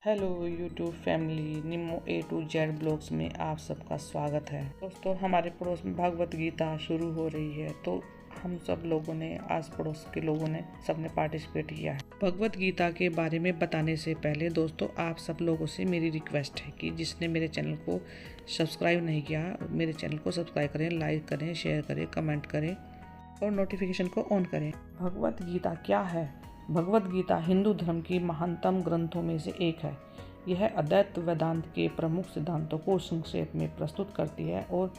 Hello YouTube family, Nimmo A to Z blogs में आप सबका स्वागत है। दोस्तों, हमारे पड़ोस में भागवत गीता शुरू हो रही है, तो हम सब लोगों ने, आस पड़ोस के लोगों ने सबने पार्टिसिपेट किया है। भगवत गीता के बारे में बताने से पहले दोस्तों, आप सब लोगों से मेरी रिक्वेस्ट है कि जिसने मेरे चैनल को सब्सक्राइब नहीं किया, मेरे चैनल को सब्सक्राइब करें, लाइक करें, शेयर करें, कमेंट करें और नोटिफिकेशन को ऑन करें। भगवत गीता क्या है? भगवत गीता हिंदू धर्म की महानतम ग्रंथों में से एक है। यह अद्वैत वेदांत के प्रमुख सिद्धांतों को संक्षेप में प्रस्तुत करती है और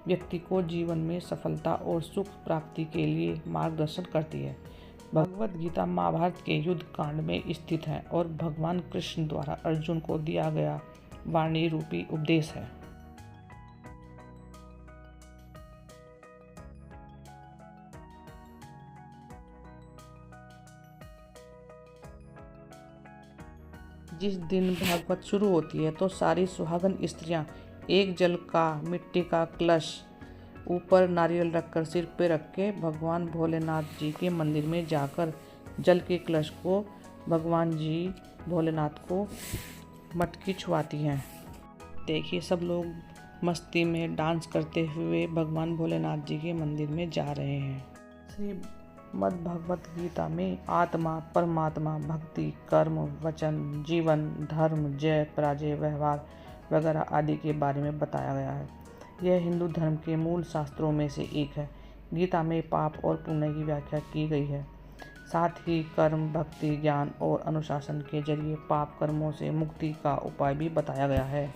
व्यक्ति को जीवन में सफलता और सुख प्राप्ति के लिए मार्गदर्शन करती है। भगवत गीता महाभारत के युद्ध कांड में स्थित है और भगवान कृष्ण द्वारा अर्जुन को दिया गया वाणी रूपी उपदेश है। जिस दिन भागवत शुरू होती है तो सारी सुहागन स्त्रियां एक जल का मिट्टी का कलश ऊपर नारियल रखकर सिर पे रख के भगवान भोलेनाथ जी के मंदिर में जाकर जल के कलश को भगवान जी भोलेनाथ को मटकी छुआती हैं। देखिए, सब लोग मस्ती में डांस करते हुए भगवान भोलेनाथ जी के मंदिर में जा रहे हैं। श्रीमद् भगवत गीता में आत्मा, परमात्मा, भक्ति, कर्म, वचन, जीवन, धर्म, जय, पराजय, व्यवहार वगैरह आदि के बारे में बताया गया है। यह हिंदू धर्म के मूल शास्त्रों में से एक है। गीता में पाप और पुण्य की व्याख्या की गई है। साथ ही कर्म, भक्ति, ज्ञान और अनुशासन के जरिए पाप कर्मों से मुक्ति का उपाय भी बताया गया है।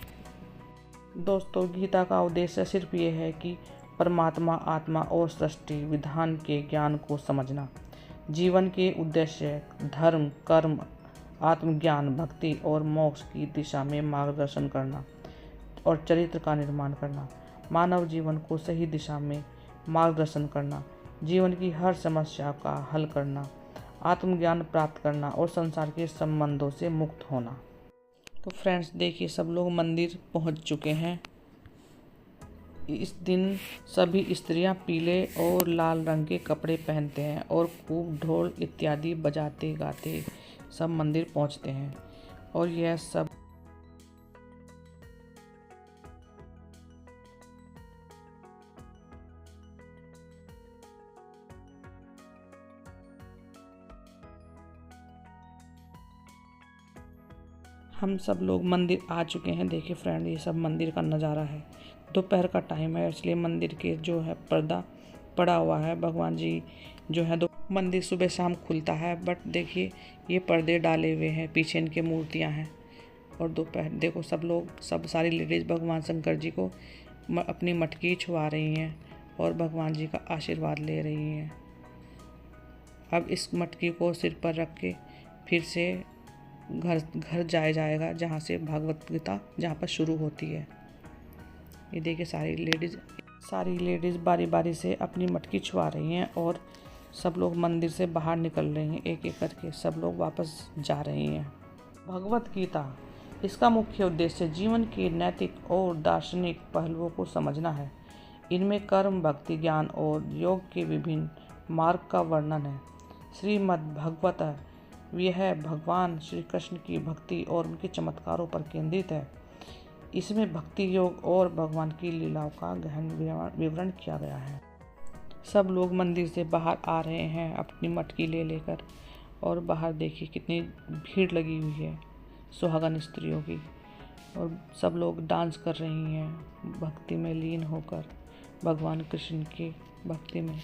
दोस्तों, गीता का उद्देश्य सिर्फ ये है कि परमात्मा, आत्मा और सृष्टि विधान के ज्ञान को समझना, जीवन के उद्देश्य, धर्म, कर्म, आत्मज्ञान, भक्ति और मोक्ष की दिशा में मार्गदर्शन करना और चरित्र का निर्माण करना, मानव जीवन को सही दिशा में मार्गदर्शन करना, जीवन की हर समस्या का हल करना, आत्मज्ञान प्राप्त करना और संसार के संबंधों से मुक्त होना। तो फ्रेंड्स, देखिए, सब लोग मंदिर पहुंच चुके हैं। इस दिन सभी स्त्रियां पीले और लाल रंग के कपड़े पहनते हैं और खूब ढोल इत्यादि बजाते गाते सब मंदिर पहुंचते हैं। और यह सब हम सब लोग मंदिर आ चुके हैं। देखिए फ्रेंड, ये सब मंदिर का नज़ारा है। दोपहर का टाइम है, इसलिए मंदिर के जो है पर्दा पड़ा हुआ है। भगवान जी जो है, मंदिर सुबह शाम खुलता है, बट देखिए ये पर्दे डाले हुए हैं, पीछे इनके मूर्तियां हैं। और दोपहर देखो, सब लोग, सब सारी लेडीज़ भगवान शंकर जी को अपनी मटकी छुआ रही हैं और भगवान जी का आशीर्वाद ले रही हैं। अब इस मटकी को सिर पर रख के फिर से घर घर जाया जाएगा, जहाँ से भागवत गीता जहाँ पर शुरू होती है। ये देखिए, सारी लेडीज़ बारी बारी से अपनी मटकी छुआ रही हैं और सब लोग मंदिर से बाहर निकल रहे हैं। एक एक करके सब लोग वापस जा रहे हैं। भगवत गीता, इसका मुख्य उद्देश्य जीवन के नैतिक और दार्शनिक पहलुओं को समझना है। इनमें कर्म, भक्ति, ज्ञान और योग के विभिन्न मार्ग का वर्णन है। श्रीमद् भगवत यह भगवान श्री कृष्ण की भक्ति और उनके चमत्कारों पर केंद्रित है। इसमें भक्ति योग और भगवान की लीलाओं का गहन विवरण किया गया है। सब लोग मंदिर से बाहर आ रहे हैं अपनी मटकी ले लेकर, और बाहर देखिए कितनी भीड़ लगी हुई है सुहागन स्त्रियों की, और सब लोग डांस कर रही हैं भक्ति में लीन होकर भगवान कृष्ण की भक्ति में।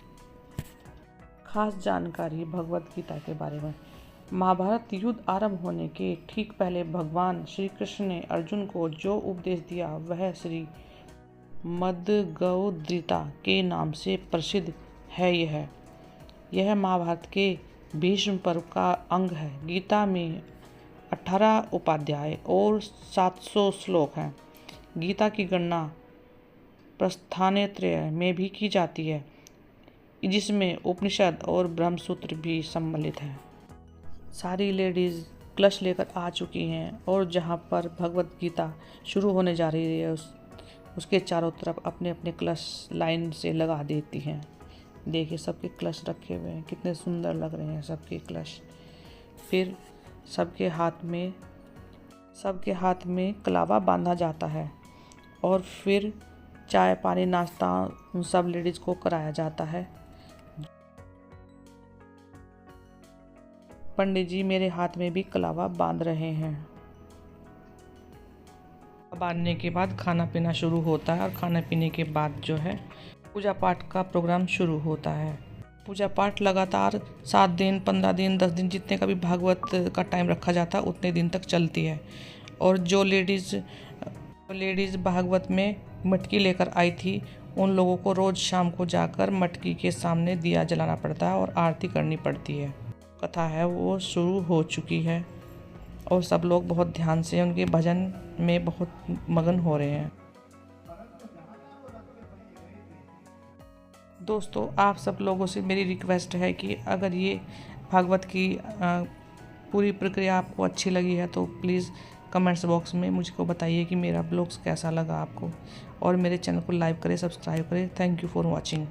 खास जानकारी भगवत गीता के बारे में। महाभारत युद्ध आरंभ होने के ठीक पहले भगवान श्री कृष्ण ने अर्जुन को जो उपदेश दिया वह श्री मद्गवद्गीता के नाम से प्रसिद्ध है। यह महाभारत के भीष्म पर्व का अंग है। गीता में 18 उपाध्याय और 700 श्लोक हैं। गीता की गणना प्रस्थानत्रय में भी की जाती है, जिसमें उपनिषद और ब्रह्मसूत्र भी सम्मिलित हैं। सारी लेडीज़ कलश लेकर आ चुकी हैं और जहाँ पर भगवत गीता शुरू होने जा रही है उसके चारों तरफ अपने अपने कलश लाइन से लगा देती हैं। देखिए, सबके कलश रखे हुए हैं, कितने सुंदर लग रहे हैं सबके कलश। फिर सबके हाथ में सबके हाथ में कलावा बांधा जाता है और फिर चाय पानी नाश्ता उन सब लेडीज़ को कराया जाता है। पंडित जी मेरे हाथ में भी कलावा बांध रहे हैं। बांधने के बाद खाना पीना शुरू होता है और खाने पीने के बाद जो है पूजा पाठ का प्रोग्राम शुरू होता है। पूजा पाठ लगातार 7 दिन 15 दिन 10 दिन जितने का भी भागवत का टाइम रखा जाता है उतने दिन तक चलती है। और जो लेडीज़ भागवत में मटकी लेकर आई थी उन लोगों को रोज़ शाम को जाकर मटकी के सामने दिया जलाना पड़ता है और आरती करनी पड़ती है। कथा है वो शुरू हो चुकी है और सब लोग बहुत ध्यान से उनके भजन में बहुत मगन हो रहे हैं। दोस्तों आप सब लोगों से मेरी रिक्वेस्ट है कि अगर ये भागवत की पूरी प्रक्रिया आपको अच्छी लगी है तो प्लीज़ कमेंट्स बॉक्स में मुझको बताइए कि मेरा ब्लॉग्स कैसा लगा आपको, और मेरे चैनल को लाइक करें, सब्सक्राइब करें। Thank you for watching.